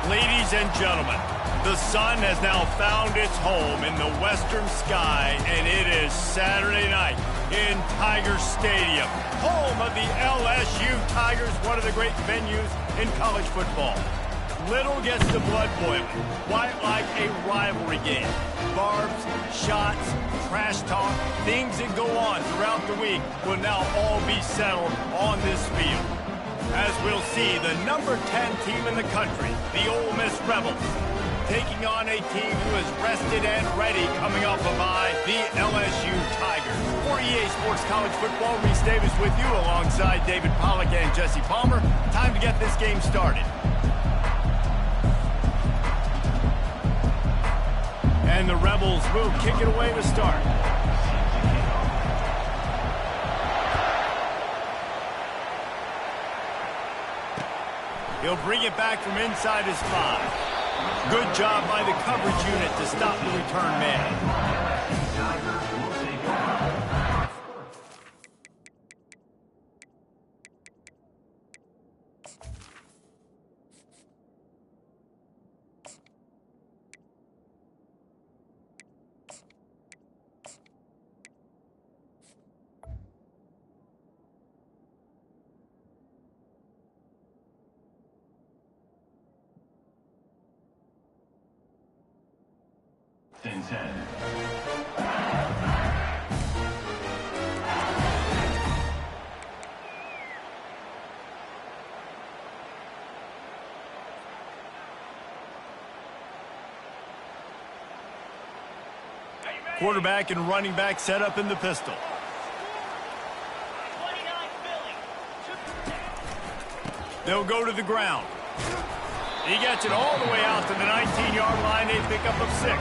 Ladies and gentlemen, the sun has now found its home in the western sky, and it is Saturday night in Tiger Stadium, home of the LSU Tigers, one of the great venues in college football. Little gets the blood boiling, quite like a rivalry game. Barbs, shots, trash talk, things that go on throughout the week will now all be settled on this field. As we'll see, the number 10 team in the country, the Ole Miss Rebels, taking on a team who is rested and ready coming off a bye, the LSU Tigers. For EA Sports College Football, Reese Davis with you alongside David Pollack and Jesse Palmer. Time to get this game started. And the Rebels will kick it away to start. He'll bring it back from inside his 5. Good job by the coverage unit to stop the return man. Quarterback and running back set up in the pistol. They'll go to the ground. He gets it all the way out to the 19-yard line, a pickup of 6.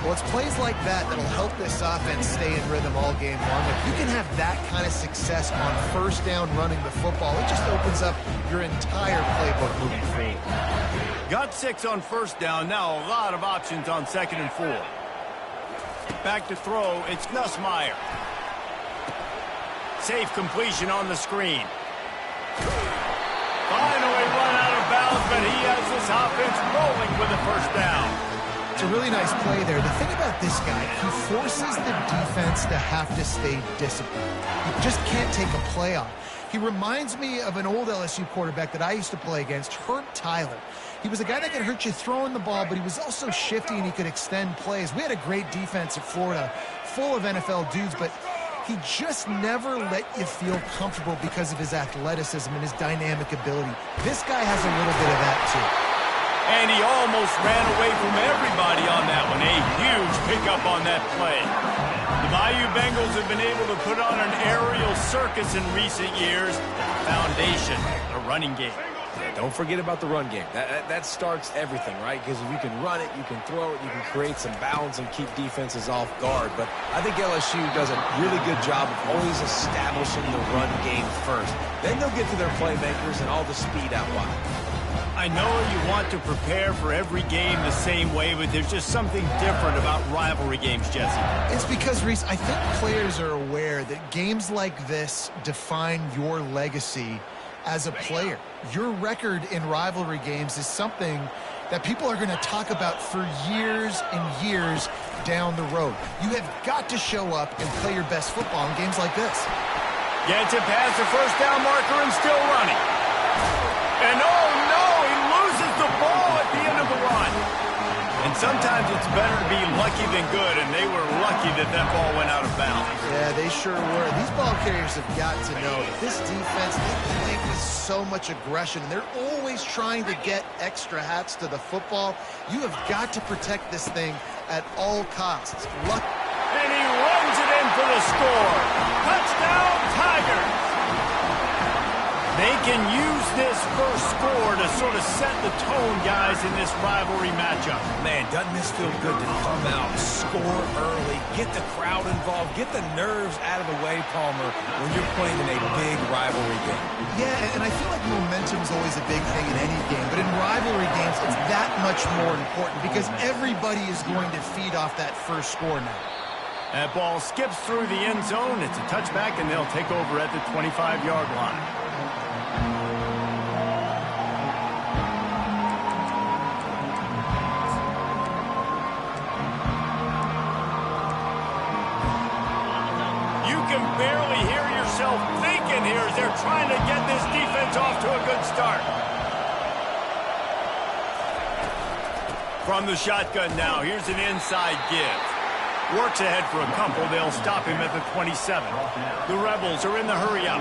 Well, it's plays like that that'll help this offense stay in rhythm all game long. If you can have that kind of success on first down running the football, it just opens up your entire playbook moving forward. Got 6 on first down. Now a lot of options on 2nd and 4. Back to throw, it's Nussmeier. Safe completion on the screen. Finally run out of bounds, but he has this offense rolling with a first down. It's a really nice play there. The thing about this guy, he forces the defense to have to stay disciplined. He just can't take a play off. He reminds me of an old LSU quarterback that I used to play against, Herb Tyler. He was a guy that could hurt you throwing the ball, but he was also shifty and he could extend plays. We had a great defense at Florida, full of NFL dudes, but he just never let you feel comfortable because of his athleticism and his dynamic ability. This guy has a little bit of that, too. And he almost ran away from everybody on that one. A huge pickup on that play. The Bayou Bengals have been able to put on an aerial circus in recent years. Foundation, the running game. Yeah, don't forget about the run game. That starts everything, right? Because if you can run it, you can throw it, you can create some balance and keep defenses off guard. But I think LSU does a really good job of always establishing the run game first. Then they'll get to their playmakers and all the speed out wide. I know you want to prepare for every game the same way, but there's just something different about rivalry games, Jesse. It's because, Reese, I think players are aware that games like this define your legacy as a player. Your record in rivalry games is something that people are going to talk about for years and years down the road. You have got to show up and play your best football in games like this. Gets it past the first down marker and still running. And oh no, he loses the ball at the end of the run. And sometimes it's better to be lucky than good, and they were lucky that that ball went out of bounds. Yeah, they sure were. These ball carriers have got to know this defense, they play with so much aggression, and they're always trying to get extra hats to the football. You have got to protect this thing at all costs. And he runs it in for the score. Touchdown, Tigers! They can use this first score to sort of set the tone, guys, in this rivalry matchup. Man, doesn't this feel good to come out, score early, get the crowd involved, get the nerves out of the way, Palmer, when you're playing in a big rivalry game. Yeah, and I feel like momentum is always a big thing in any game, but in rivalry games, it's that much more important because everybody is going to feed off that first score now. That ball skips through the end zone. It's a touchback, and they'll take over at the 25-yard line. can barely hear yourself thinking here as they're trying to get this defense off to a good start. From the shotgun now, here's an inside give. Works ahead for a couple. They'll stop him at the 27. The Rebels are in the hurry-up.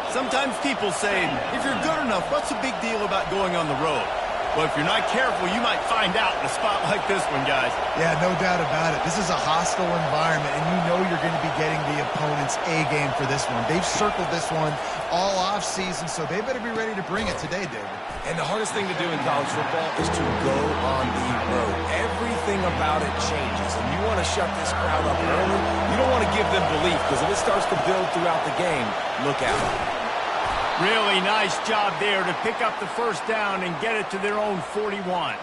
Sometimes people say, if you're good enough, what's the big deal about going on the road? Well, if you're not careful, you might find out in a spot like this one, guys. Yeah, no doubt about it. This is a hostile environment, and you know you're going to be getting the opponent's A game for this one. They've circled this one all offseason, so they better be ready to bring it today, David. And the hardest thing to do in college football is to go on the road. Everything about it changes, and you want to shut this crowd up early. You don't want to give them belief, because if it starts to build throughout the game, look out. Really nice job there to pick up the first down and get it to their own 41.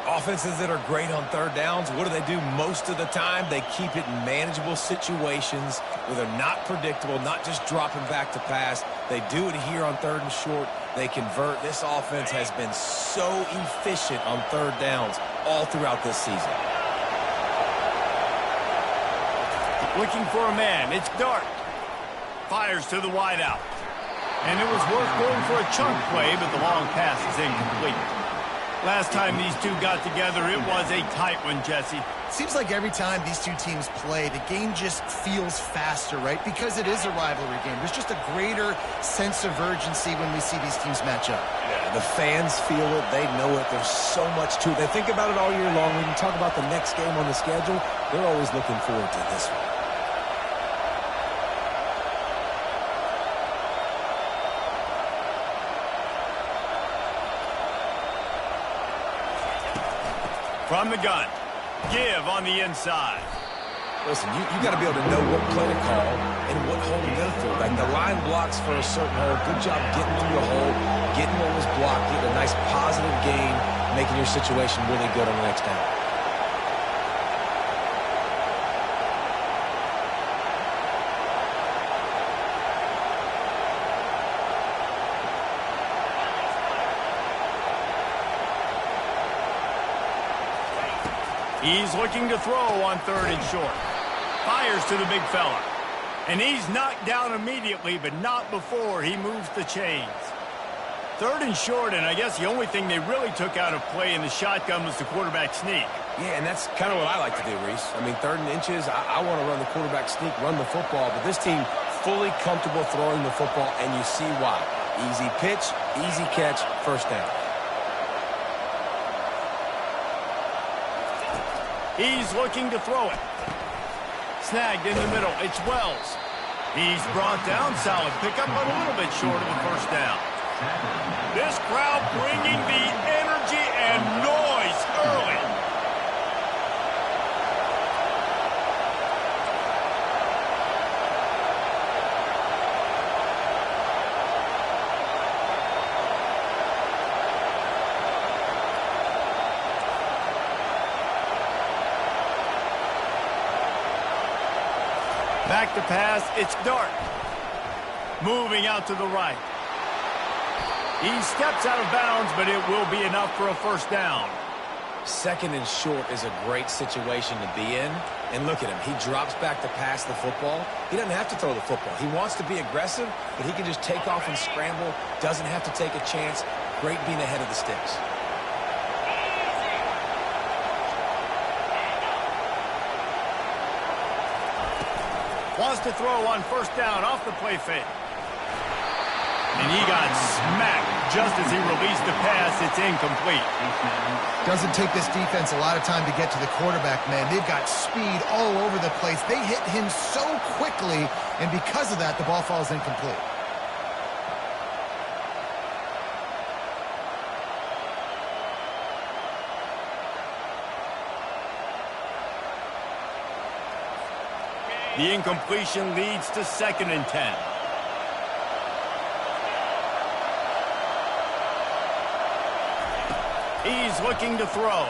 Offenses that are great on third downs, what do? Most of the time, they keep it in manageable situations where they're not predictable, not just dropping back to pass. They do it here on third and short. They convert. This offense has been so efficient on third downs all throughout this season. Looking for a man. It's Dart. Fires to the wideout. And it was worth going for a chunk play, but the long pass is incomplete. Last time these two got together, it was a tight one, Jesse. Seems like every time these two teams play, the game just feels faster, right? Because it is a rivalry game. There's just a greater sense of urgency when we see these teams match up. Yeah, the fans feel it. They know it. There's so much to it. They think about it all year long. When you talk about the next game on the schedule, they're always looking forward to this one. From the gun, give on the inside. Listen, you got to be able to know what play to call and what hole to go through. Like the line blocks for a certain hole. Good job getting through the hole, getting what was blocked, getting a nice positive gain, making your situation really good on the next down. He's looking to throw on third and short. Fires to the big fella. And he's knocked down immediately, but not before he moves the chains. Third and short, and I guess the only thing they really took out of play in the shotgun was the quarterback sneak. Yeah, and that's kind of what I like to do, Reese. I mean, third and inches, I want to run the quarterback sneak, run the football, but this team fully comfortable throwing the football, and you see why. Easy pitch, easy catch, first down. He's looking to throw it. Snagged in the middle. It's Wells. He's brought down. Solid pickup, but a little bit short of the first down. This crowd bringing the energy and noise early. Back to pass, it's Dart. Moving out to the right. He steps out of bounds, but it will be enough for a first down. Second and short is a great situation to be in. And look at him. He drops back to pass the football. He doesn't have to throw the football. He wants to be aggressive, but he can just take off and scramble. Doesn't have to take a chance. Great being ahead of the sticks. Wants to throw on first down off the play fake. And he got smacked just as he released the pass. It's incomplete. Doesn't take this defense a lot of time to get to the quarterback, man. They've got speed all over the place. They hit him so quickly, and because of that, the ball falls incomplete. The incompletion leads to 2nd and 10. He's looking to throw.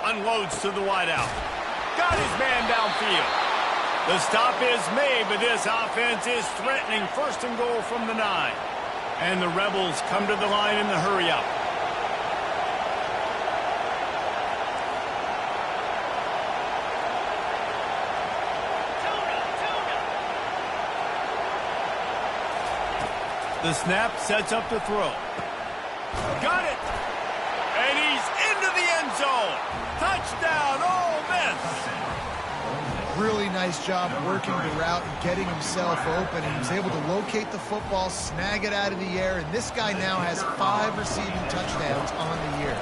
Unloads to the wideout. Got his man downfield. The stop is made, but this offense is threatening 1st and goal from the 9. And the Rebels come to the line in the hurry-up. The snap sets up to throw. Got it! And he's into the end zone. Touchdown, Ole Miss! Really nice job working the route and getting himself open. And he was able to locate the football, snag it out of the air, and this guy now has 5 receiving touchdowns on the year.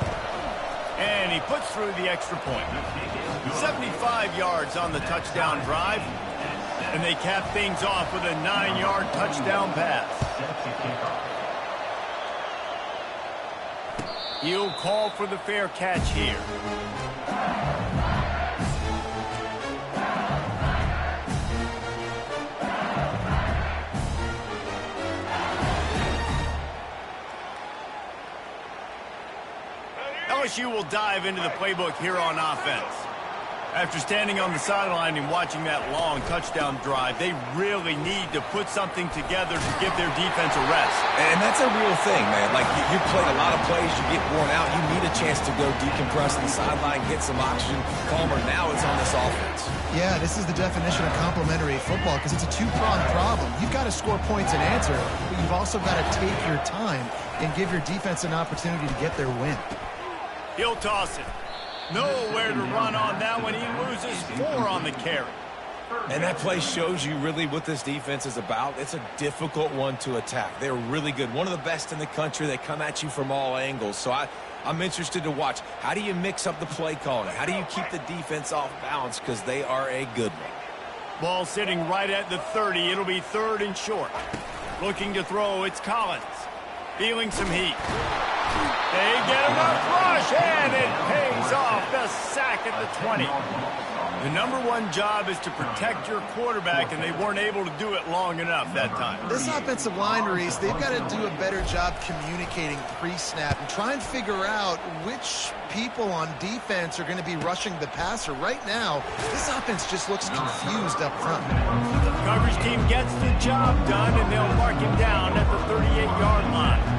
And he puts through the extra point. 75 yards on the touchdown drive. And they cap things off with a 9-yard touchdown pass. He'll call for the fair catch here. LSU will dive into the playbook here on offense. After standing on the sideline and watching that long touchdown drive, they really need to put something together to give their defense a rest. And that's a real thing, man. Like, you play a lot of plays, you get worn out, you need a chance to go decompress on the sideline, get some oxygen, calmer. Now it's on this offense. Yeah, this is the definition of complementary football because it's a two-pronged problem. You've got to score points and answer, but you've also got to take your time and give your defense an opportunity to get their win. He'll toss it. Nowhere to run on that when he loses 4 on the carry. And that play shows you really what this defense is about. It's a difficult one to attack. They're really good. One of the best in the country. They come at you from all angles. So I'm interested to watch. How do you mix up the play calling? How do you keep the defense off balance? Because they are a good one. Ball sitting right at the 30. It'll be 3rd and short. Looking to throw, it's Collins. Feeling some heat. They get him a rush, and it pays off. The sack at the 20. The #1 job is to protect your quarterback, and they weren't able to do it long enough that time. This offensive line, Reese, they've got to do a better job communicating pre-snap and try and figure out which people on defense are going to be rushing the passer. Right now, this offense just looks confused up front. The coverage team gets the job done, and they'll mark him down at the 38-yard line.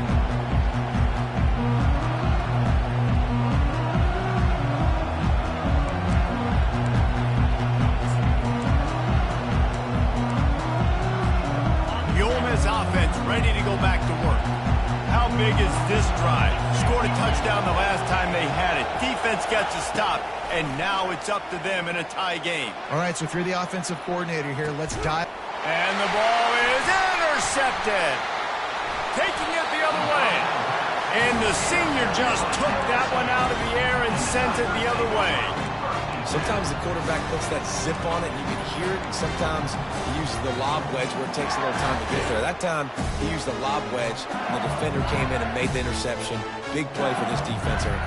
Offense ready to go back to work. How big is this drive? Scored a touchdown the last time they had it. Defense gets a stop, and now it's up to them in a tie game. All right, so if you're the offensive coordinator here, let's dive. And the ball is intercepted. Taking it the other way. And the senior just took that one out of the air and sent it the other way. Sometimes the quarterback puts that zip on it, and you can hear it. And sometimes he uses the lob wedge where it takes a little time to get there. That time, he used the lob wedge, and the defender came in and made the interception. Big play for this defense early.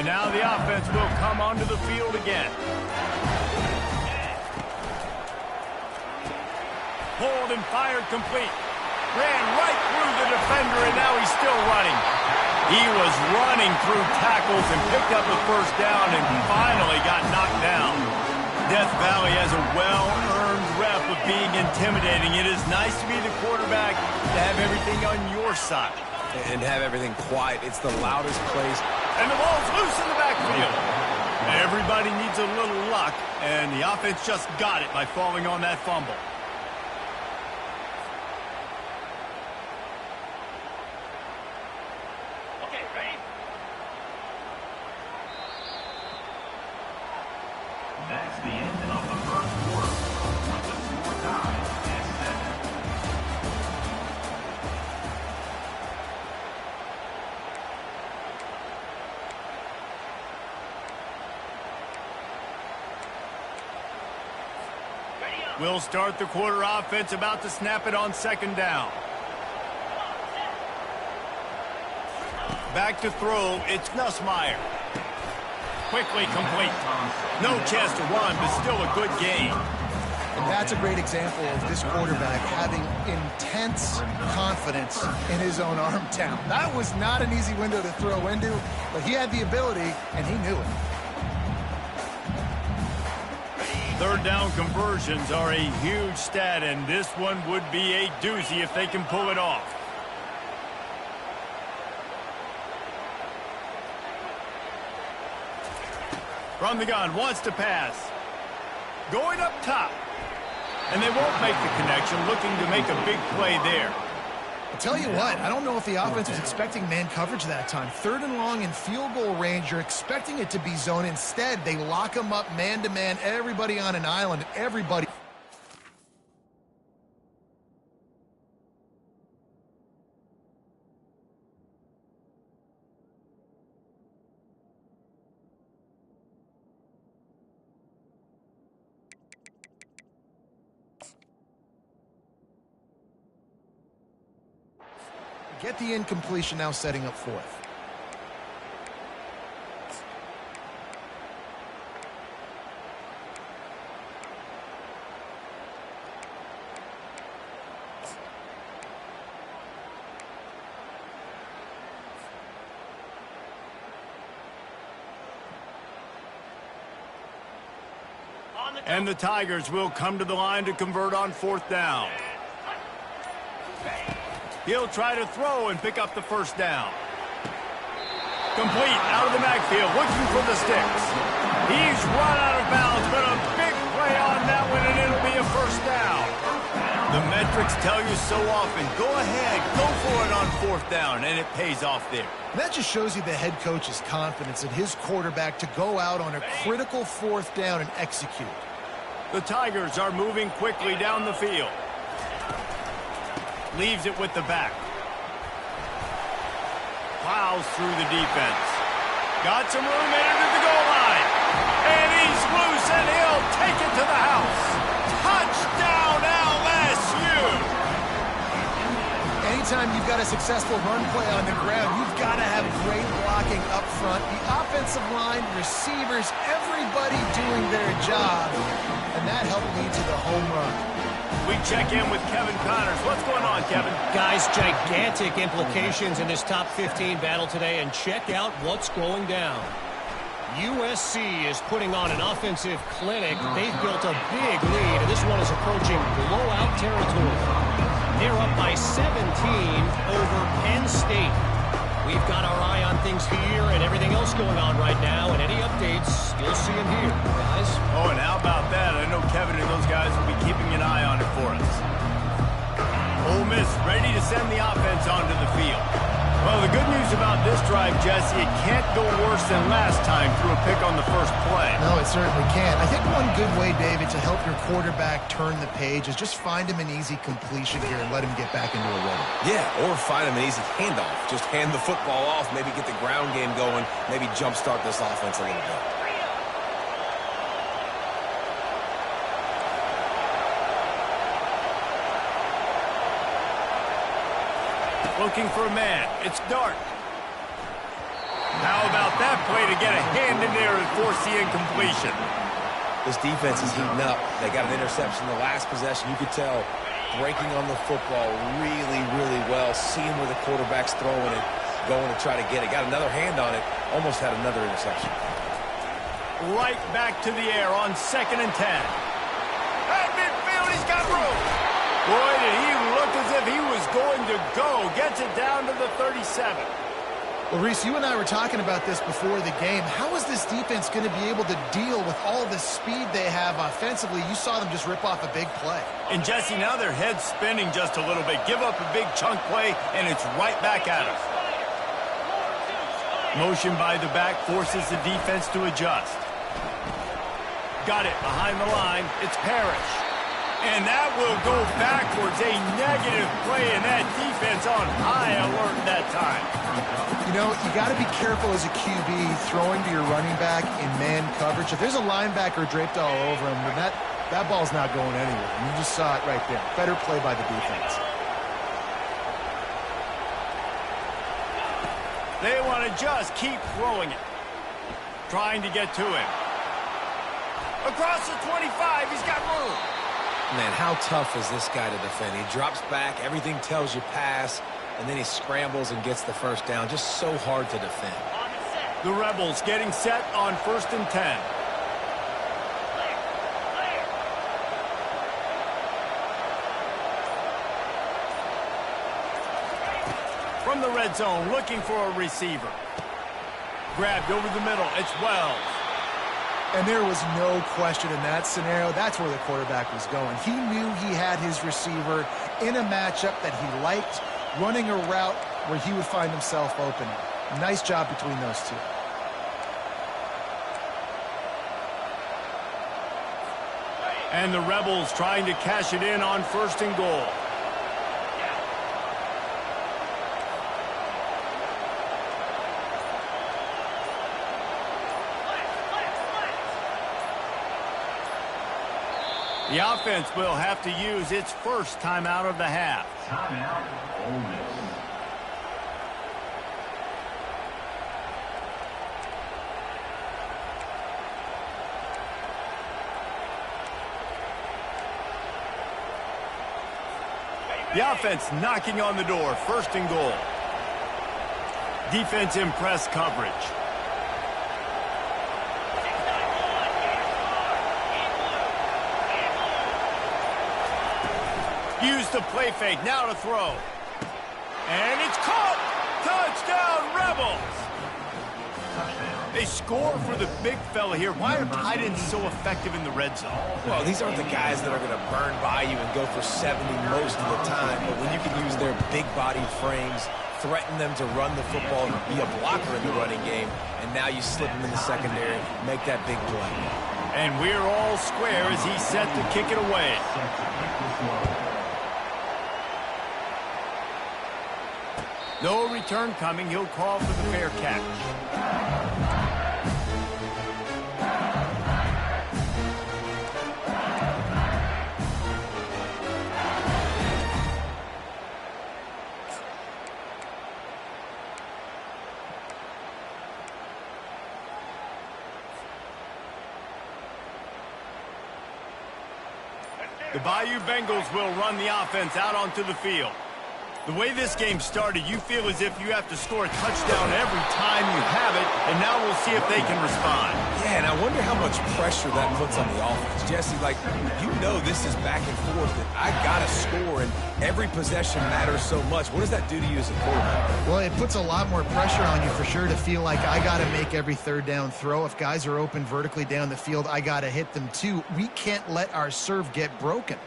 And now the offense will come onto the field again. Pulled and fired complete. Ran right through the defender, and now he's still running. He was running through tackles and picked up the first down and finally got knocked down. Death Valley has a well-earned rep of being intimidating. It is nice to be the quarterback, to have everything on your side. And have everything quiet. It's the loudest place. And the ball's loose in the backfield. Everybody needs a little luck, and the offense just got it by falling on that fumble. We'll start the quarter offense, about to snap it on 2nd down. Back to throw, it's Nussmeier. Quickly complete. No chance to run, but still a good game. And that's a great example of this quarterback having intense confidence in his own arm talent. That was not an easy window to throw into, but he had the ability, and he knew it. 3rd down conversions are a huge stat, and this one would be a doozy if they can pull it off. From the gun, wants to pass. Going up top. And they won't make the connection, looking to make a big play there. I'll tell you what, I don't know if the offense was expecting man coverage that time. 3rd and long in field goal range, you're expecting it to be zone. Instead, they lock them up man-to-man, everybody on an island, everybody. Get the incompletion, now setting up 4th. And the Tigers will come to the line to convert on 4th down. He'll try to throw and pick up the 1st down. Complete out of the backfield, looking for the sticks. He's run out of bounds, but a big play on that one, and it'll be a 1st down. The metrics tell you so often, go ahead, go for it on 4th down, and it pays off there. That just shows you the head coach's confidence in his quarterback to go out on a critical 4th down and execute. The Tigers are moving quickly down the field. Leaves it with the back. Plows through the defense. Got some room in it at the goal line. And he's loose, and he'll take it to the house. Touchdown, LSU! Anytime you've got a successful run play on the ground, you've got to have great blocking up front. The offensive line, receivers, everybody doing their job. And that helped lead to the home run. We check in with Kevin Connors. What's going on, Kevin? Guys, gigantic implications in this top 15 battle today, and check out what's going down. USC is putting on an offensive clinic. They've built a big lead, and this one is approaching blowout territory. They're up by 17 over Penn State. We've got our eye on things here and everything else going on right now, and any updates, you'll see them here, guys. Oh, and how about that? I know Kevin and those guys will be keeping an eye on it for us. Ole Miss ready to send the offense onto the field. Well, the good news about this drive, Jesse, it can't go worse than last time through a pick on the first play. No, it certainly can't. I think one good way, David, to help your quarterback turn the page is just find him an easy completion here and let him get back into a rhythm. Yeah, or find him an easy handoff. Just hand the football off, maybe get the ground game going, maybe jumpstart this offense a little bit. Looking for a man. It's Dart. How about that play to get a hand in there and force the incompletion? This defense is heating up. They got an interception the last possession. You could tell breaking on the football really, really well. Seeing where the quarterback's throwing it, going to try to get it. Got another hand on it. Almost had another interception. Right back to the air on 2nd and 10. At midfield, he's got room. Boy, did he look as if he was going to go. Gets it down to the 37. Well, Reese, you and I were talking about this before the game. How is this defense going to be able to deal with all the speed they have offensively? You saw them just rip off a big play. And, Jesse, now their head's spinning just a little bit. Give up a big chunk play, and it's right back at us. Motion by the back forces the defense to adjust. Got it behind the line. It's Parrish. And that will go backwards. A negative play, and that defense on high alert that time. You know, you got to be careful as a QB throwing to your running back in man coverage. If there's a linebacker draped all over him, then that ball's not going anywhere. And you just saw it right there. Better play by the defense. They want to just keep throwing it. Trying to get to him. Across the 25, he's got room. Man, how tough is this guy to defend? He drops back, everything tells you pass, and then he scrambles and gets the 1st down. Just so hard to defend. The Rebels getting set on 1st and 10. From the red zone, looking for a receiver. Grabbed over the middle. It's Wells. And there was no question in that scenario. That's where the quarterback was going. He knew he had his receiver in a matchup that he liked. running a route where he would find himself open. Nice job between those two. And the Rebels trying to cash it in on 1st and goal. The offense will have to use its first timeout of the half. Timeout, Ole Miss. The offense knocking on the door. 1st and goal. Defense in press coverage. Use the play fake. Now to throw. And it's caught. Touchdown, Rebels. They score for the big fella here. Why are tight ends so effective in the red zone? Well, these aren't the guys that are going to burn by you and go for 70 most of the time. But when you can use their big-bodied frames, threaten them to run the football and be a blocker in the running game, and now you slip them in the secondary, make that big play. And we're all square as he's set to kick it away. No return coming. He'll call for the fair catch. The Bayou Bengals will run the offense out onto the field. The way this game started, you feel as if you have to score a touchdown every time you have it, and now we'll see if they can respond. Yeah, and I wonder how much pressure that puts on the offense. Jesse, like, you know this is back and forth, that I got to score, and every possession matters so much. What does that do to you as a quarterback? Well, it puts a lot more pressure on you for sure to feel like I got to make every 3rd down throw. If guys are open vertically down the field, I got to hit them too. We can't let our serve get broken.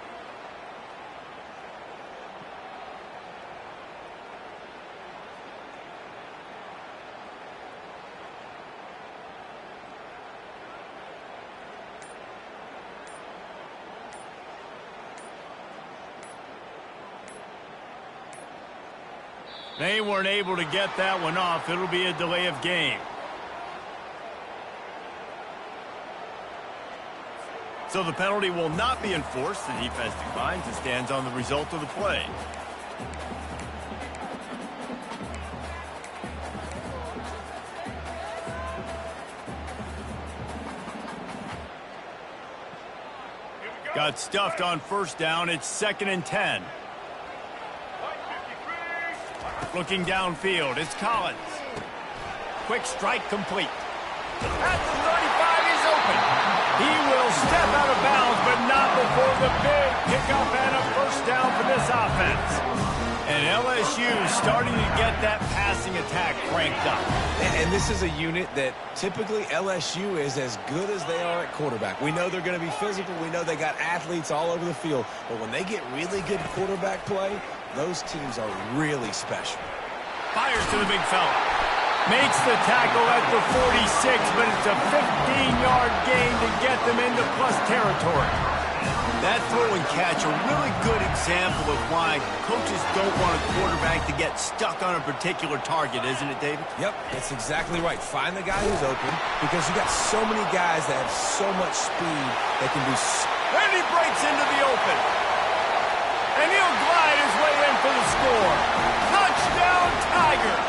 They weren't able to get that one off. It'll be a delay of game. So the penalty will not be enforced. The defense declines and stands on the result of the play. Got stuffed on 1st down. It's 2nd and 10. Looking downfield, it's Collins. Quick strike complete. At the 35, he's open. He will step out of bounds, but not before the big pickup and a 1st down for this offense. And LSU starting to get that passing attack cranked up. And this is a unit that typically LSU is as good as they are at quarterback. We know they're going to be physical. We know they got athletes all over the field. But when they get really good quarterback play, those teams are really special. Fires to the big fella. Makes the tackle at the 46, but it's a 15-yard gain to get them into plus territory. That throw and catch, a really good example of why coaches don't want a quarterback to get stuck on a particular target, isn't it, David? Yep, that's exactly right. Find the guy who's open, because you got so many guys that have so much speed that can do. And he breaks into the open. And he'll glide his way in for the score. Touchdown, Tigers!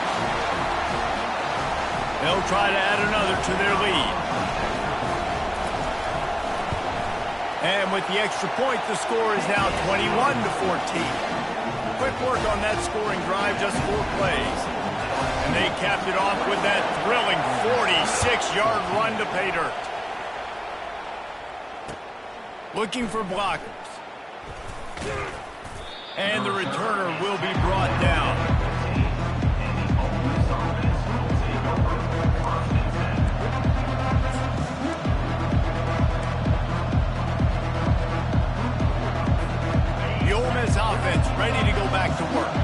They'll try to add another to their lead. And with the extra point, the score is now 21-14. Quick work on that scoring drive, just 4 plays. And they capped it off with that thrilling 46-yard run to pay dirt. Looking for blockers. And the returner will be brought down. The Ole Miss offense ready to go back to work.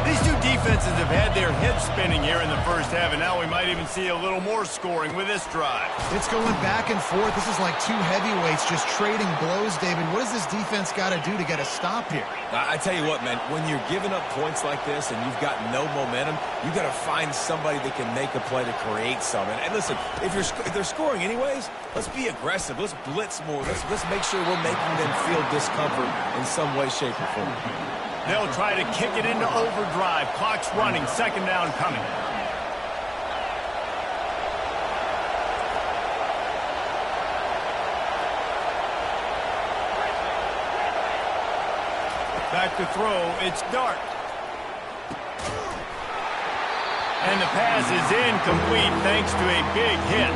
These two defenses have had their heads spinning here in the first half, and now we might even see a little more scoring with this drive. It's going back and forth. This is like two heavyweights just trading blows, David. What does this defense got to do to get a stop here? I tell you what, man, when you're giving up points like this and you've got no momentum, you got to find somebody that can make a play to create some. And listen, if they're scoring anyways, let's be aggressive. Let's blitz more. Let's make sure we're making them feel discomfort in some way, shape, or form. They'll try to kick it into overdrive. Clock's running. Second down coming. Back to throw. It's Dart. And the pass is incomplete thanks to a big hit.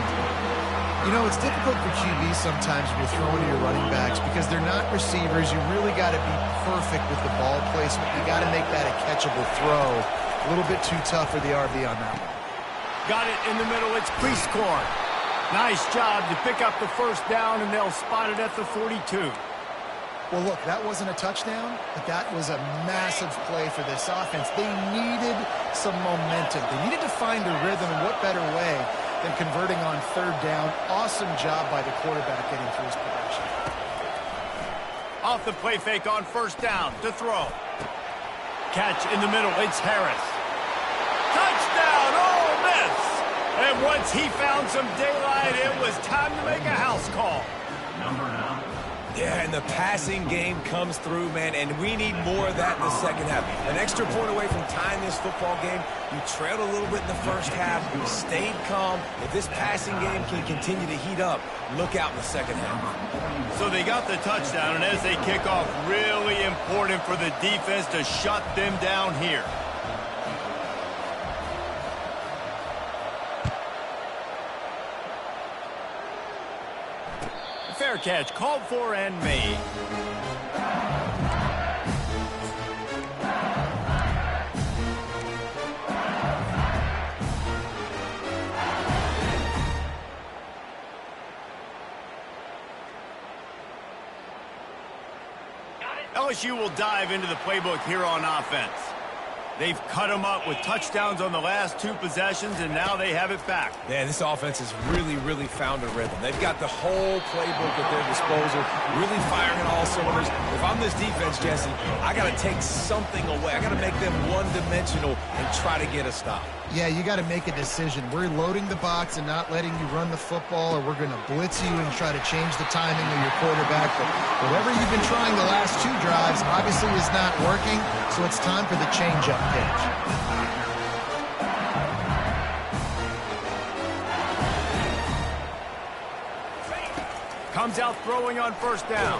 You know, it's difficult for QBs sometimes when you're throwing to your running backs because they're not receivers. You really got to be perfect with the ball placement. You got to make that a catchable throw. A little bit too tough for the RB on that one. Got it in the middle. It's Prieskorn. Nice job to pick up the first down, and they'll spot it at the 42. Well, look, that wasn't a touchdown, but that was a massive play for this offense. They needed some momentum. They needed to find a rhythm, and what better way than converting on third down. Awesome job by the quarterback getting through his progression. Off the play fake on first down to throw. Catch in the middle. It's Harris. Touchdown, Ole Miss! And once he found some daylight, it was time to make a house call. Number 9. Yeah, and the passing game comes through, man, and we need more of that in the second half. An extra point away from tying this football game. You trailed a little bit in the first half. You stayed calm. If this passing game can continue to heat up, look out in the second half. So they got the touchdown, and as they kick off, really important for the defense to shut them down here. Fair catch, called for and made. LSU will dive into the playbook here on offense. They've cut them up with touchdowns on the last two possessions, and now they have it back. Man, this offense has really found a rhythm. They've got the whole playbook at their disposal, really firing on all cylinders. If I'm this defense, Jesse, I got to take something away. I got to make them one-dimensional and try to get a stop. Yeah, you got to make a decision. We're loading the box and not letting you run the football, or we're going to blitz you and try to change the timing of your quarterback. But whatever you've been trying the last two drives obviously is not working, so it's time for the change-up pitch. Comes out throwing on first down.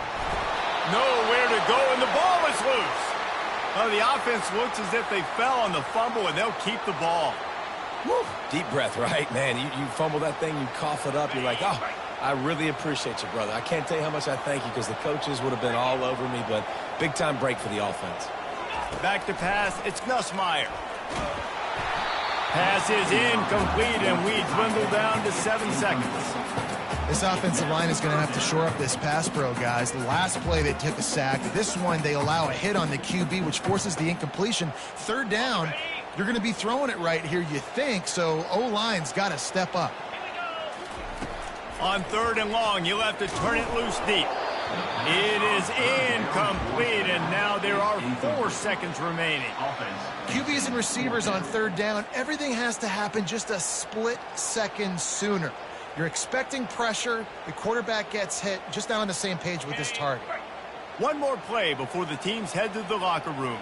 Nowhere to go, and the ball is loose. Well, the offense looks as if they fell on the fumble, and they'll keep the ball. Woo. Deep breath, right? Man, you fumble that thing, you cough it up, you're like, oh, I really appreciate you, brother. I can't tell you how much I thank you because the coaches would have been all over me, but big-time break for the offense. Back to pass, it's Nussmeier. Pass is incomplete, and we dwindle down to 7 seconds. This offensive line is going to have to shore up this pass pro, guys. The last play they took a sack. This one they allow a hit on the QB, which forces the incompletion. Third down, you're going to be throwing it right here, you think, so O-line's got to step up. On third and long, you'll have to turn it loose deep. It is incomplete, and now there are 4 seconds remaining. QBs and receivers on third down, everything has to happen just a split second sooner. You're expecting pressure, the quarterback gets hit, just not on the same page with his target. One more play before the teams head to the locker rooms.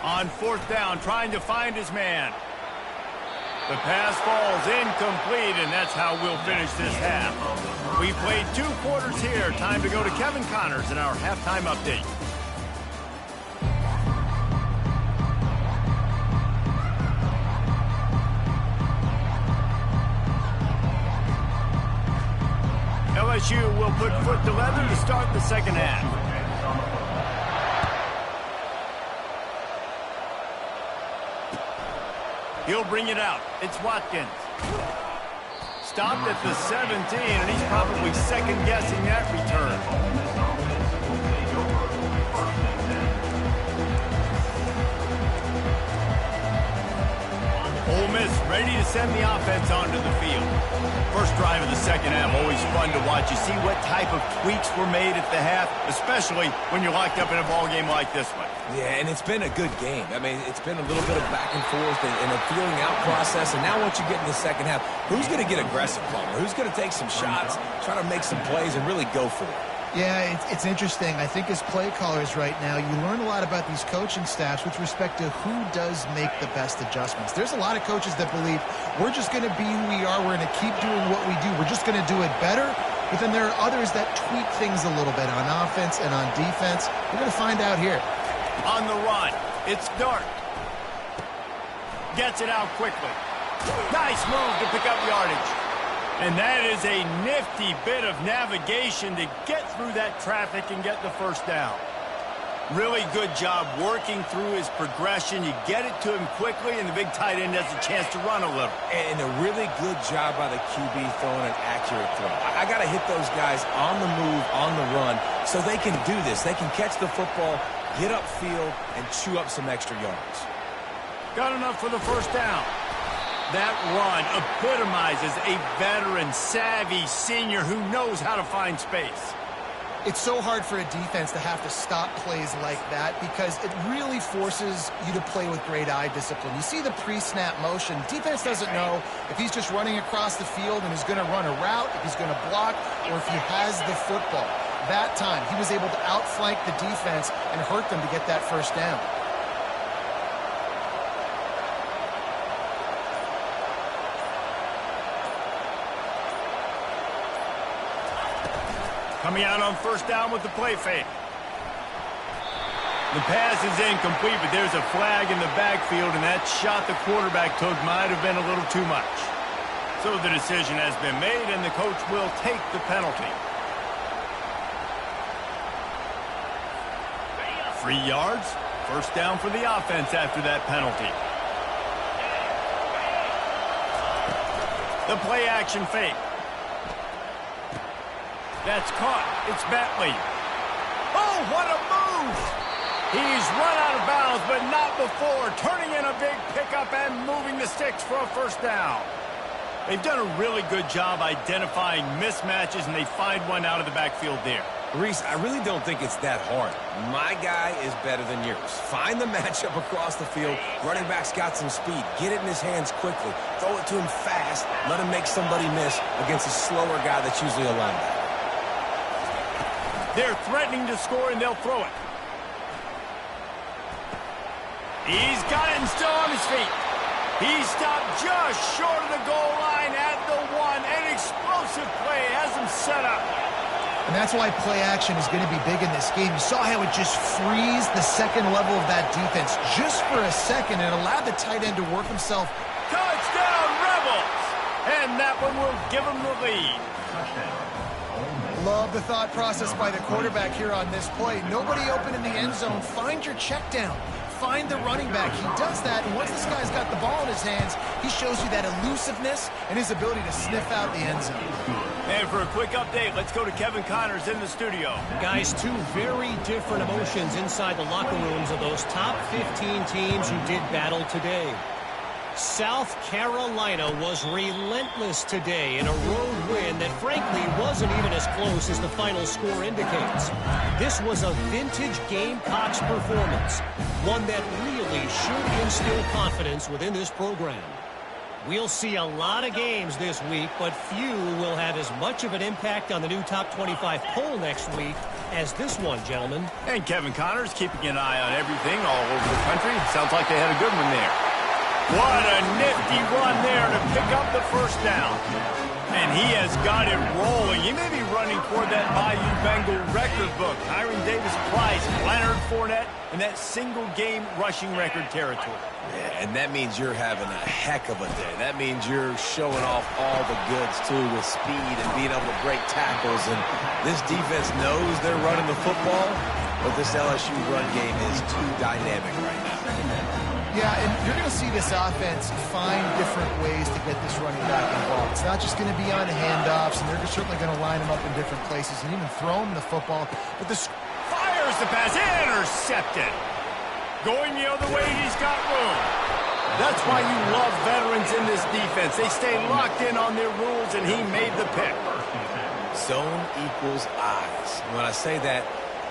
On fourth down, trying to find his man. The pass falls incomplete, and that's how we'll finish this half. We played 2 quarters here. Time to go to Kevin Connors in our halftime update. LSU will put foot to leather to start the second half. He'll bring it out. It's Watkins. Stopped at the 17, and he's probably second-guessing that return. ready to send the offense onto the field. First drive of the second half, always fun to watch. You see what type of tweaks were made at the half, especially when you're locked up in a ball game like this one. Yeah, and it's been a good game. I mean, it's been a little bit of back and forth and a feeling out process. And now once you get in the second half, who's going to get aggressive, Palmer? Who's going to take some shots, try to make some plays, and really go for it? Yeah, it's interesting. I think as play callers right now, you learn a lot about these coaching staffs with respect to who does make the best adjustments. There's a lot of coaches that believe we're just going to be who we are. We're going to keep doing what we do. We're just going to do it better. But then there are others that tweak things a little bit on offense and on defense. We're going to find out here. On the run, it's Dart. Gets it out quickly. Nice move to pick up yardage. And that is a nifty bit of navigation to get through that traffic and get the first down. Really good job working through his progression. You get it to him quickly, and the big tight end has a chance to run a little. And a really good job by the QB throwing an accurate throw. I got to hit those guys on the move, on the run, so they can do this. They can catch the football, get upfield, and chew up some extra yards. Got enough for the first down. That run epitomizes a veteran, savvy senior who knows how to find space. It's so hard for a defense to have to stop plays like that because it really forces you to play with great eye discipline. You see the pre-snap motion. Defense doesn't know if he's just running across the field and is going to run a route, if he's going to block, or if he has the football. That time, he was able to outflank the defense and hurt them to get that first down. Coming out on first down with the play fake. The pass is incomplete, but there's a flag in the backfield, and that shot the quarterback took might have been a little too much. So the decision has been made, and the coach will take the penalty. 3 yards, first down for the offense after that penalty. The play action fake. That's caught. It's Bentley. Oh, what a move! He's run out of bounds, but not before. Turning in a big pickup and moving the sticks for a first down. They've done a really good job identifying mismatches, and they find one out of the backfield there. Reese, I really don't think it's that hard. My guy is better than yours. Find the matchup across the field. Running back's got some speed. Get it in his hands quickly. Throw it to him fast. Let him make somebody miss against a slower guy that's usually a linebacker. They're threatening to score, and they'll throw it. He's got it and still on his feet. He stopped just short of the goal line at the 1. An explosive play has him set up. And that's why play action is going to be big in this game. You saw how it just freezed the second level of that defense just for a second and allowed the tight end to work himself. Touchdown, Rebels! And that one will give them the lead. Love the thought process by the quarterback here on this play. Nobody open in the end zone. Find your check down. Find the running back. He does that, and once this guy's got the ball in his hands, he shows you that elusiveness and his ability to sniff out the end zone. And for a quick update, let's go to Kevin Connors in the studio. Guys, two very different emotions inside the locker rooms of those top 15 teams who did battle today. South Carolina was relentless today in a road win that frankly wasn't even as close as the final score indicates. This was a vintage Gamecocks performance, one that really should instill confidence within this program. We'll see a lot of games this week, but few will have as much of an impact on the new top 25 poll next week as this one, gentlemen. And Kevin Connors keeping an eye on everything all over the country. Sounds like they had a good one there. What a nifty run there to pick up the first down. And he has got it rolling. He may be running toward that Bayou Bengal record book. Hiram Davis-Price, Leonard Fournette, and that single-game rushing record territory. Yeah, and that means you're having a heck of a day. That means you're showing off all the goods, too, with speed and being able to break tackles. And this defense knows they're running the football, but this LSU run game is too dynamic right now. Yeah, and you're going to see this offense find different ways to get this running back involved. It's not just going to be on handoffs, and they're certainly going to line him up in different places and even throw him the football. But the fires the pass, intercepted. Going the other way, he's got room. That's why you love veterans in this defense. They stay locked in on their rules, and he made the pick. Zone equals eyes. When I say that,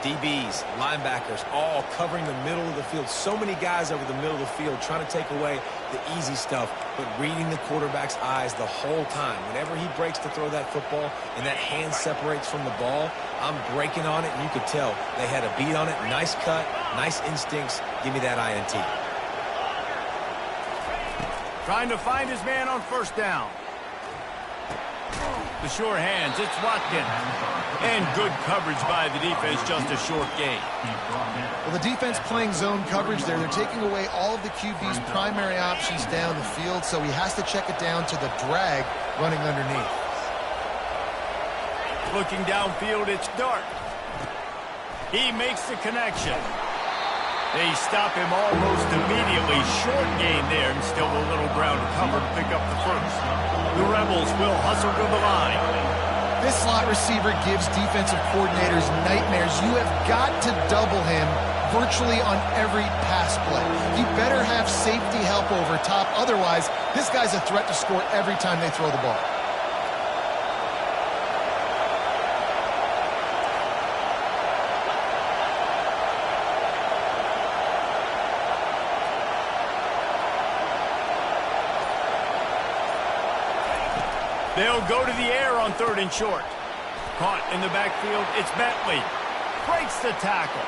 DBs, linebackers, all covering the middle of the field. So many guys over the middle of the field trying to take away the easy stuff, but reading the quarterback's eyes the whole time. Whenever he breaks to throw that football and that hand separates from the ball, I'm breaking on it, and you could tell they had a beat on it. Nice cut, nice instincts. Give me that INT. Trying to find his man on first down. The sure hands, it's Watkins. And good coverage by the defense, just a short gain. Well, the defense playing zone coverage there. They're taking away all of the QB's primary options down the field, so he has to check it down to the drag running underneath. Looking downfield, it's Dart. He makes the connection. They stop him almost immediately. Short gain there, and still a little ground to cover to pick up the first. The Rebels will hustle to the line. This slot receiver gives defensive coordinators nightmares. You have got to double him virtually on every pass play. You better have safety help over top. Otherwise, this guy's a threat to score every time they throw the ball. They'll go to the air on 3rd and short. Caught in the backfield, it's Bentley. Breaks the tackle.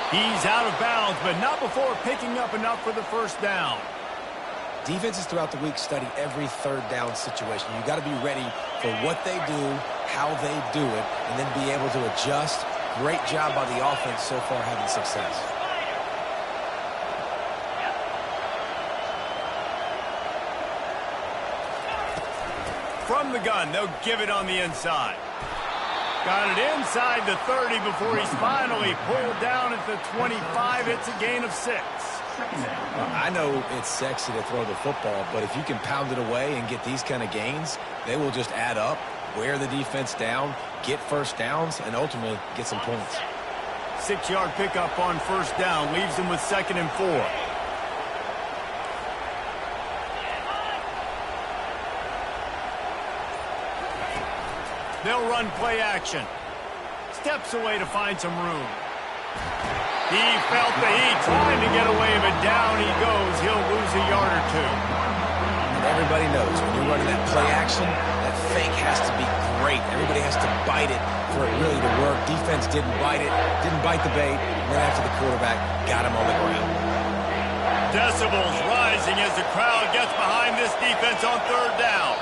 He's out of bounds, but not before picking up enough for the first down. Defenses throughout the week study every 3rd down situation. You got to be ready for what they do, how they do it, and then be able to adjust. Great job by the offense so far having success. From the gun, they'll give it on the inside. Got it inside the 30 before he's finally pulled down at the 25. It's a gain of 6. Well, I know it's sexy to throw the football, but if you can pound it away and get these kind of gains, they will just add up, wear the defense down, get first downs, and ultimately get some points. 6-yard pickup on first down leaves them with 2nd and 4. They'll run play action. Steps away to find some room. He felt the heat, trying to get away, but down he goes. He'll lose a yard or 2. And everybody knows when you're running that play action, that fake has to be great. Everybody has to bite it for it really to work. Defense didn't bite it, didn't bite the bait, and then after the quarterback got him on the ground. Decibels rising as the crowd gets behind this defense on 3rd down.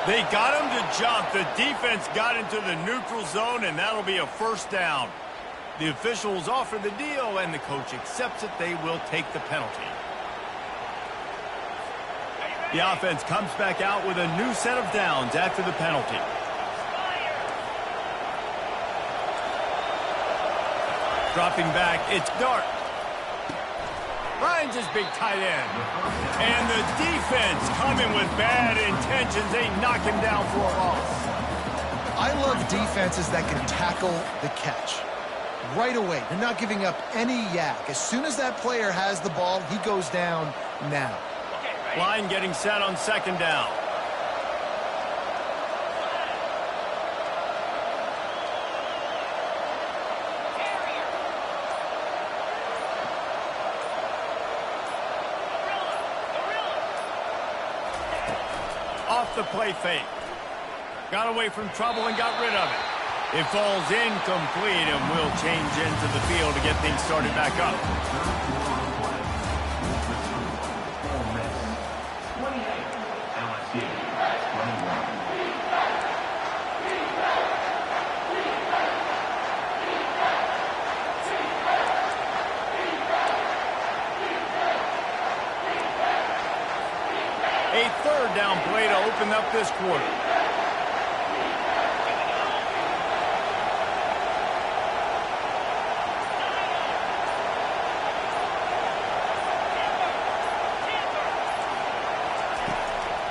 They got him to jump. The defense got into the neutral zone, and that'll be a first down. The officials offer the deal, and the coach accepts it. They will take the penalty. The offense comes back out with a new set of downs after the penalty. Dropping back, it's Dart. Finds his big tight end. And the defense coming with bad intentions. They knock him down for a loss. I love defenses that can tackle the catch. Right away, they're not giving up any yak. As soon as that player has the ball, he goes down now. Line getting set on 2nd down. Off the play fake. Got away from trouble and got rid of it. It falls incomplete and will change into the field to get things started back up. A 3rd down play to open up this quarter.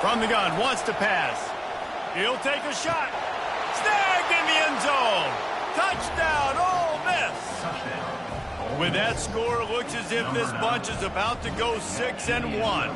From the gun, wants to pass. He'll take a shot. Snagged in the end zone. Touchdown, Ole Miss. With that score, it looks as if this bunch is about to go 6-1.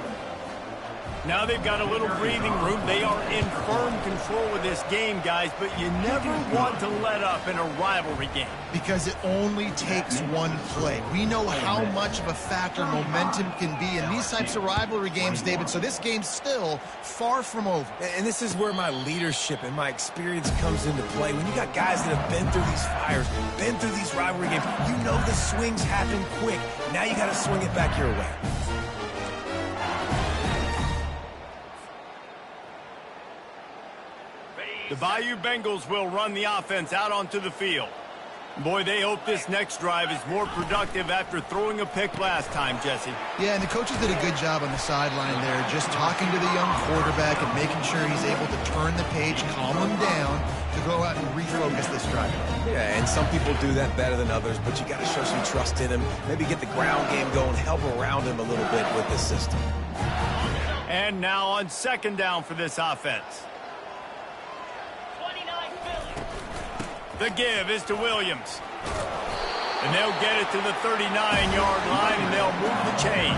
Now they've got a little breathing room. They are in firm control of this game, guys, but you never want to let up in a rivalry game. Because it only takes one play. We know how much of a factor momentum can be in these types of rivalry games, David, so this game's still far from over. And this is where my leadership and my experience comes into play. When you got guys that have been through these fires, been through these rivalry games, you know the swings happen quick. Now you got to swing it back your way. The Bayou Bengals will run the offense out onto the field. Boy, they hope this next drive is more productive after throwing a pick last time, Jesse. Yeah, and the coaches did a good job on the sideline there, just talking to the young quarterback and making sure he's able to turn the page, calm him down, to go out and refocus this drive. Yeah, and some people do that better than others, but you got to show some trust in him, maybe get the ground game going, help around him a little bit with this system. And now on second down for this offense. The give is to Williams. And they'll get it to the 39-yard line, and they'll move the chains.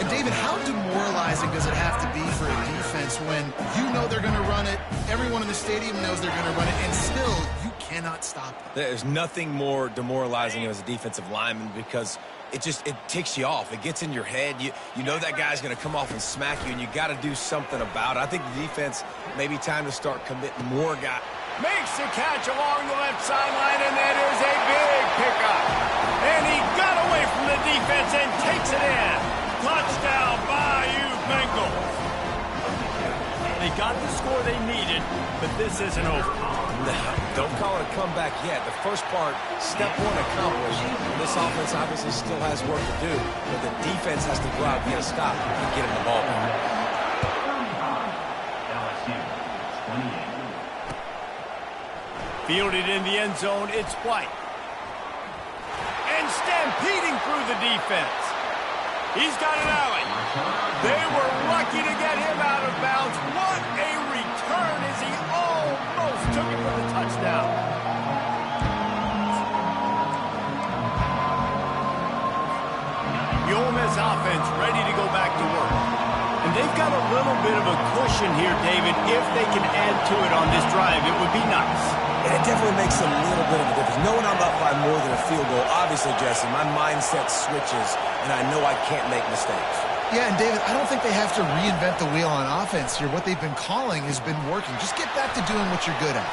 And, David, how demoralizing does it have to be for a defense when you know they're going to run it, everyone in the stadium knows they're going to run it, and still you cannot stop them? There's nothing more demoralizing as a defensive lineman because it ticks you off. It gets in your head. You know that guy's going to come off and smack you, and you got to do something about it. I think the defense maybe time to start committing more guys. Makes the catch along the left sideline, and that is a big pickup. And he got away from the defense and takes it in. Touchdown, Bayou Bengals. They got the score they needed, but this isn't over. No, don't call it a comeback yet. The first part, step one accomplished. This offense obviously still has work to do, but the defense has to go out and get a stop and get him the ball back. LSU, 28. Fielded in the end zone, it's White. And stampeding through the defense. He's got an alley. They were lucky to get him out of bounds. What a return as he almost took it for the touchdown. The Ole Miss offense ready to go back to work. And they've got a little bit of a cushion here, David. If they can add to it on this drive, it would be nice. And it definitely makes a little bit of a difference. Knowing I'm up by more than a field goal, obviously, Jesse, my mindset switches, and I know I can't make mistakes. Yeah, and David, I don't think they have to reinvent the wheel on offense here. What they've been calling has been working. Just get back to doing what you're good at.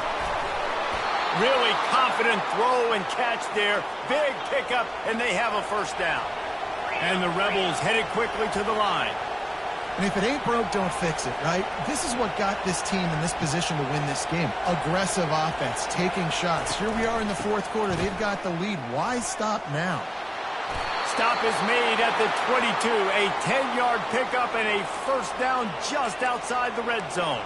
Really confident throw and catch there. Big pickup, and they have a first down. And the Rebels headed quickly to the line. And if it ain't broke, don't fix it, right? This is what got this team in this position to win this game. Aggressive offense, taking shots. Here we are in the fourth quarter. They've got the lead. Why stop now? Stop is made at the 22. A 10-yard pickup and a first down just outside the red zone.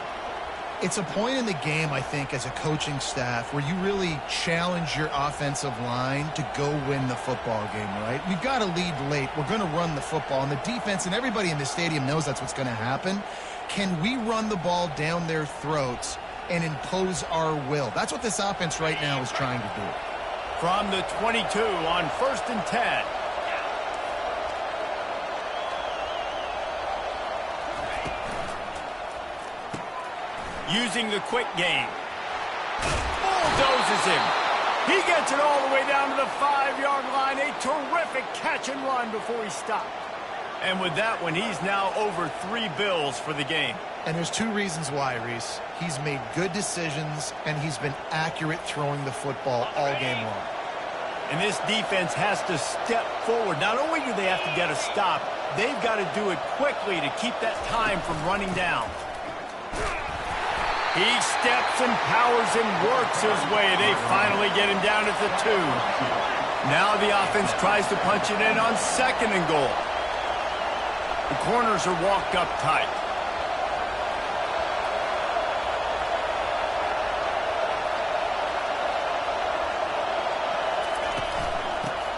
It's a point in the game, I think, as a coaching staff where you really challenge your offensive line to go win the football game, right? We've got to lead late. We're going to run the football. And the defense and everybody in the stadium knows that's what's going to happen. Can we run the ball down their throats and impose our will? That's what this offense right now is trying to do. From the 22 on 1st and 10. Using the quick game. Bulldozes him. He gets it all the way down to the 5-yard line. A terrific catch and run before he stopped. And with that one, he's now over 3 bills for the game. And there's 2 reasons why, Reese. He's made good decisions, and he's been accurate throwing the football all game long. And this defense has to step forward. Not only do they have to get a stop, they've got to do it quickly to keep that time from running down. He steps and powers and works his way. They finally get him down at the 2. Now the offense tries to punch it in on 2nd and goal. The corners are walked up tight.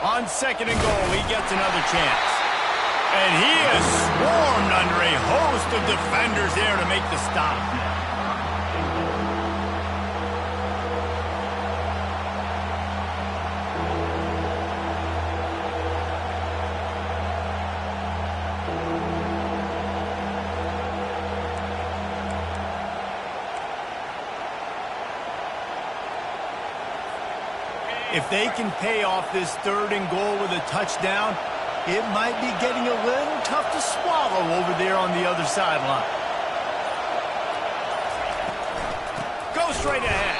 On 2nd and goal, he gets another chance. And he is swarmed under a host of defenders there to make the stop. If they can pay off this 3rd and goal with a touchdown, it might be getting a little tough to swallow over there on the other sideline. Go straight ahead.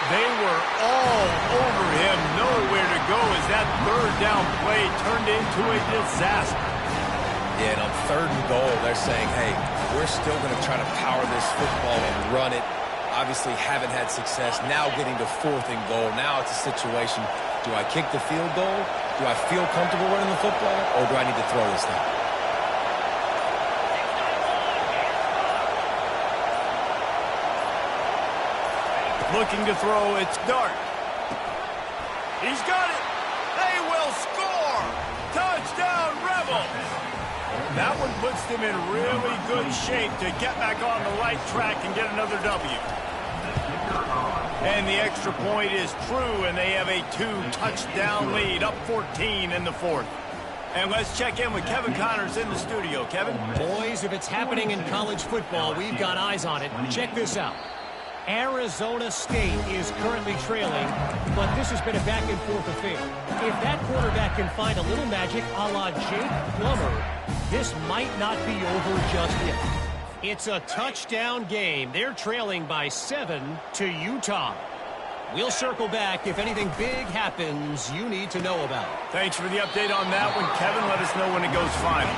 They were all over him, nowhere to go as that 3rd down play turned into a disaster. Yeah, and on 3rd and goal, they're saying, hey, we're still going to try to power this football and run it. Obviously haven't had success. Now getting to 4th and goal. Now it's a situation, do I kick the field goal? Do I feel comfortable running the football? Or do I need to throw this thing? Looking to throw, it's Dart. He's got it. They will score. Touchdown, Rebels. That one puts them in really good shape to get back on the right track and get another W. And the extra point is true, and they have a 2-touchdown lead, up 14 in the 4th. And let's check in with Kevin Connors in the studio. Kevin? Boys, if it's happening in college football, we've got eyes on it. Check this out. Arizona State is currently trailing, but this has been a back-and-forth affair. If that quarterback can find a little magic a la Jake Plummer, this might not be over just yet. It's a touchdown game. They're trailing by 7 to Utah. We'll circle back if anything big happens you need to know about. Thanks for the update on that one, Kevin. Let us know when it goes final.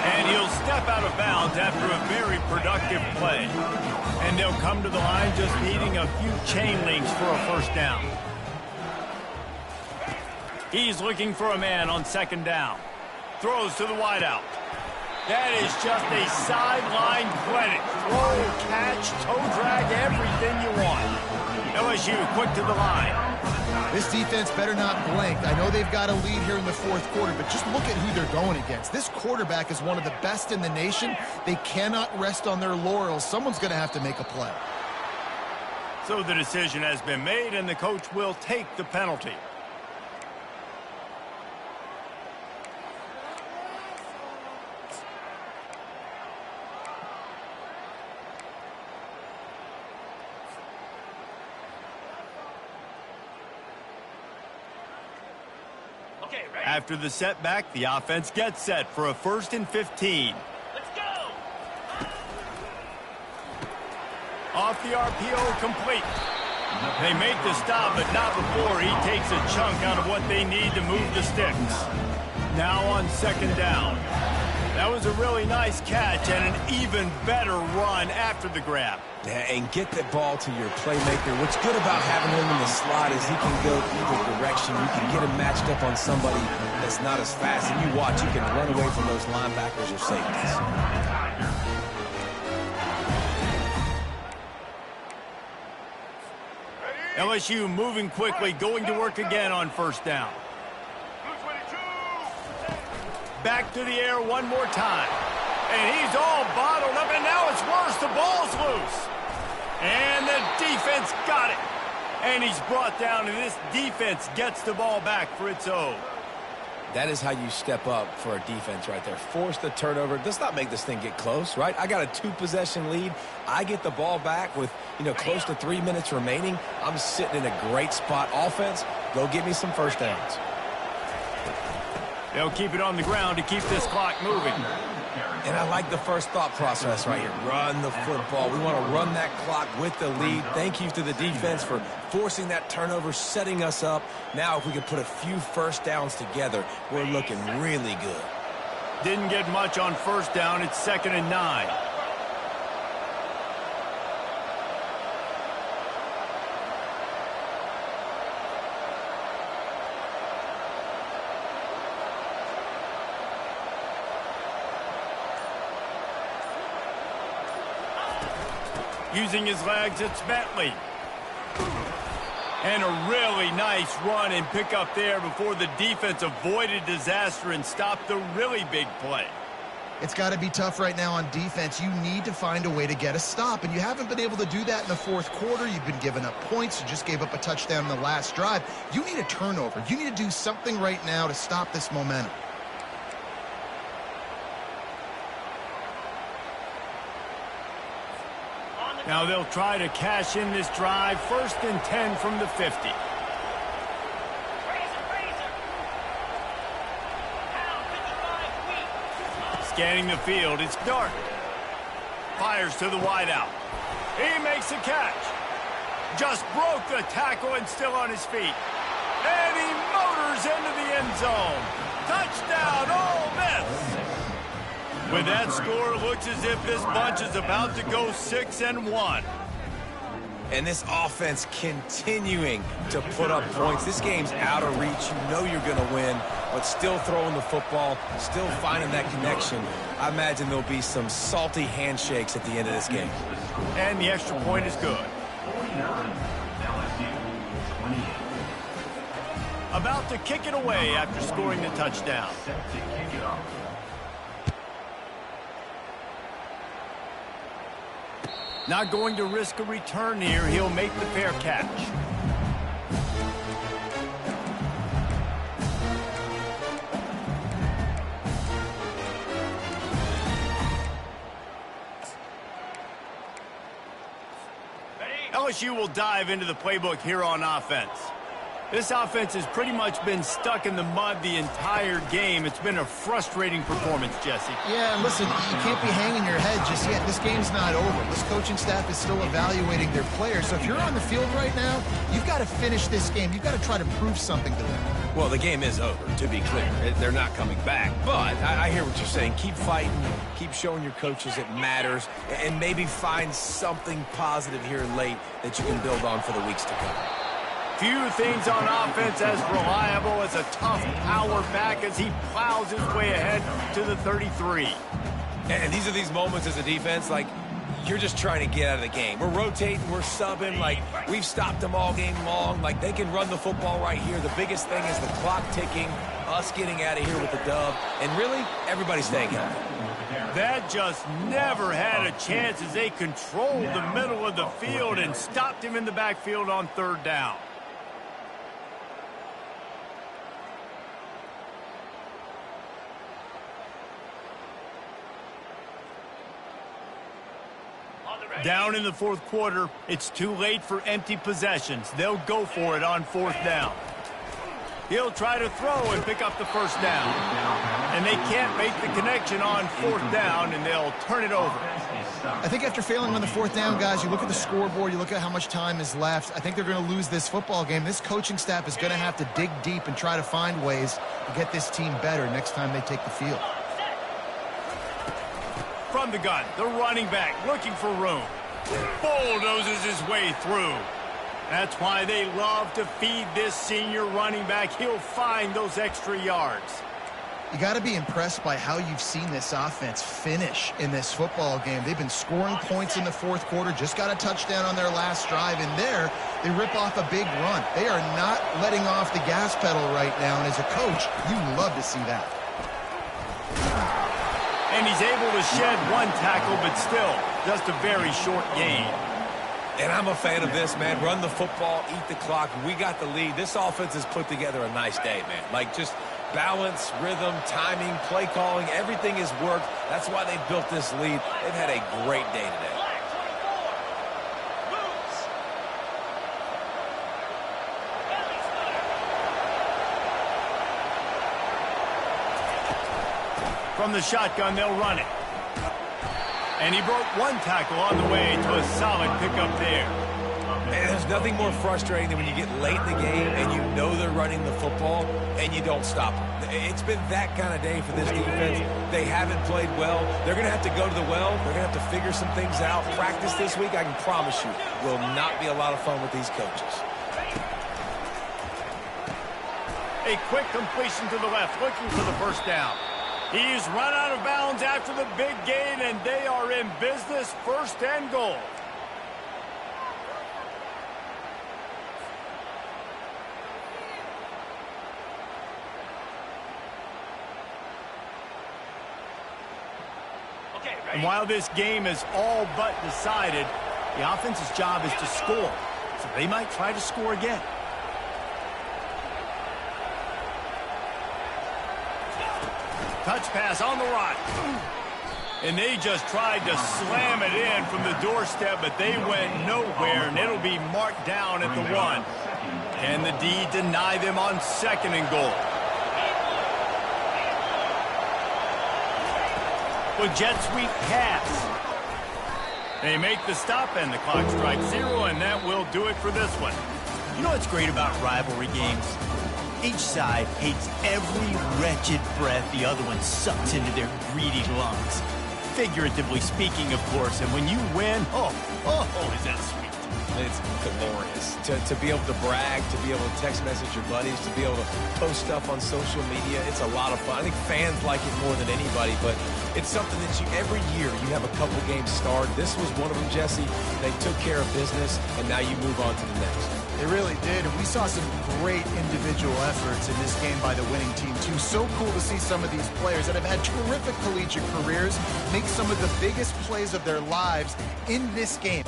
And he'll step out of bounds after a very productive play. And they'll come to the line just needing a few chain links for a 1st down. He's looking for a man on 2nd down. Throws to the wideout. That is just a sideline credit. Throw, catch, toe drag, everything you want. LSU quick to the line. This defense better not blink. I know they've got a lead here in the 4th quarter, but just look at who they're going against. This quarterback is one of the best in the nation. They cannot rest on their laurels. Someone's going to have to make a play. So the decision has been made, and the coach will take the penalty. After the setback, the offense gets set for a 1st and 15. Let's go! Off the RPO, complete. They make the stop, but not before he takes a chunk out of what they need to move the sticks. Now on 2nd down. That was a really nice catch and an even better run after the grab. Yeah, and get the ball to your playmaker. What's good about having him in the slot is he can go either direction. You can get him matched up on somebody that's not as fast. And you watch, you can run away from those linebackers or safeties. LSU moving quickly, going to work again on 1st down. Back to the air one more time. And he's all bottled up, and now it's worse. The ball's loose. And the defense got it. And he's brought down, and this defense gets the ball back for its own. That is how you step up for a defense right there. Force the turnover. Does not make this thing get close, right? I got a 2-possession lead. I get the ball back with, close to 3 minutes remaining. I'm sitting in a great spot. Offense, go get me some 1st downs. They'll keep it on the ground to keep this clock moving. And I like the first thought process right here. Run the football. We want to run that clock with the lead. Thank you to the defense for forcing that turnover, setting us up. Now if we can put a few 1st downs together, we're looking really good. Didn't get much on 1st down. It's 2nd and 9. Using his legs, it's Bentley. And a really nice run and pick up there before the defense avoided disaster and stopped the really big play. It's got to be tough right now on defense. You need to find a way to get a stop, and you haven't been able to do that in the 4th quarter. You've been giving up points. You just gave up a touchdown in the last drive. You need a turnover. You need to do something right now to stop this momentum. Now they'll try to cash in this drive. 1st and 10 from the 50. Scanning the field, it's Dark. Fires to the wideout. He makes a catch. Just broke the tackle and still on his feet. And he motors into the end zone. Touchdown, Ole Miss. With that score, it looks as if this bunch is about to go 6-1. And this offense continuing to put up points. This game's out of reach. You know you're going to win, but still throwing the football, still finding that connection. I imagine there'll be some salty handshakes at the end of this game. And the extra point is good. 49, LSU 28. About to kick it away after scoring the touchdown. Set to kick it off. Not going to risk a return here. He'll make the fair catch. LSU will dive into the playbook here on offense. This offense has pretty much been stuck in the mud the entire game. It's been a frustrating performance, Jesse. Yeah, listen, you can't be hanging your head just yet. This game's not over. This coaching staff is still evaluating their players. So if you're on the field right now, you've got to finish this game. You've got to try to prove something to them. Well, the game is over, to be clear. They're not coming back. But I hear what you're saying. Keep fighting. Keep showing your coaches it matters. And maybe find something positive here late that you can build on for the weeks to come. Few things on offense as reliable as a tough power back as he plows his way ahead to the 33. And these are these moments as a defense, like, you're just trying to get out of the game. We're rotating, we're subbing, like, we've stopped them all game long. Like, they can run the football right here. The biggest thing is the clock ticking, us getting out of here with the dub, and really, everybody staying healthy. That just never had a chance as they controlled the middle of the field and stopped him in the backfield on third down. Down in the fourth quarter, it's too late for empty possessions. They'll go for it on fourth down. He'll try to throw and pick up the first down. And they can't make the connection on fourth down, and they'll turn it over. I think after failing on the fourth down, guys, you look at the scoreboard, you look at how much time is left. I think they're going to lose this football game. This coaching staff is going to have to dig deep and try to find ways to get this team better next time they take the field. From the gun, the running back looking for room. Bulldozes his way through. That's why they love to feed this senior running back. He'll find those extra yards. You got to be impressed by how you've seen this offense finish in this football game. They've been scoring points in the fourth quarter, just got a touchdown on their last drive, and there they rip off a big run. They are not letting off the gas pedal right now, and as a coach, you love to see that. And he's able to shed one tackle, but still, just a very short gain. And I'm a fan of this, man. Run the football, eat the clock. We got the lead. This offense has put together a nice day, man. Like, just balance, rhythm, timing, play calling, everything has worked. That's why they built this lead. They've had a great day today. From the shotgun, they'll run it. And he broke one tackle on the way to a solid pickup there. Man, there's nothing more frustrating than when you get late in the game and you know they're running the football and you don't stop them. It's been that kind of day for this defense. They haven't played well. They're going to have to go to the well. They're going to have to figure some things out. Practice this week, I can promise you, will not be a lot of fun with these coaches. A quick completion to the left, looking for the first down. He's run out of bounds after the big gain, and they are in business, first and goal. And while this game is all but decided, the offense's job is to score. So they might try to score again. Touch pass on the run. And they just tried to slam it in from the doorstep, but they went nowhere, and it'll be marked down at the 1. Can the D deny them on second and goal? with jet sweep pass. They make the stop and the clock strikes 0, and that will do it for this one. You know what's great about rivalry games? Each side hates every wretched breath the other one sucks into their greedy lungs. Figuratively speaking, of course, and when you win, oh, is that sweet. It's glorious to be able to brag, to be able to text message your buddies, to be able to post stuff on social media. It's a lot of fun. I think fans like it more than anybody, but it's something that every year you have a couple games starred. This was one of them, Jesse. They took care of business, and now you move on to the next. They really did, and we saw some great individual efforts in this game by the winning team, too. So cool to see some of these players that have had terrific collegiate careers make some of the biggest plays of their lives in this game.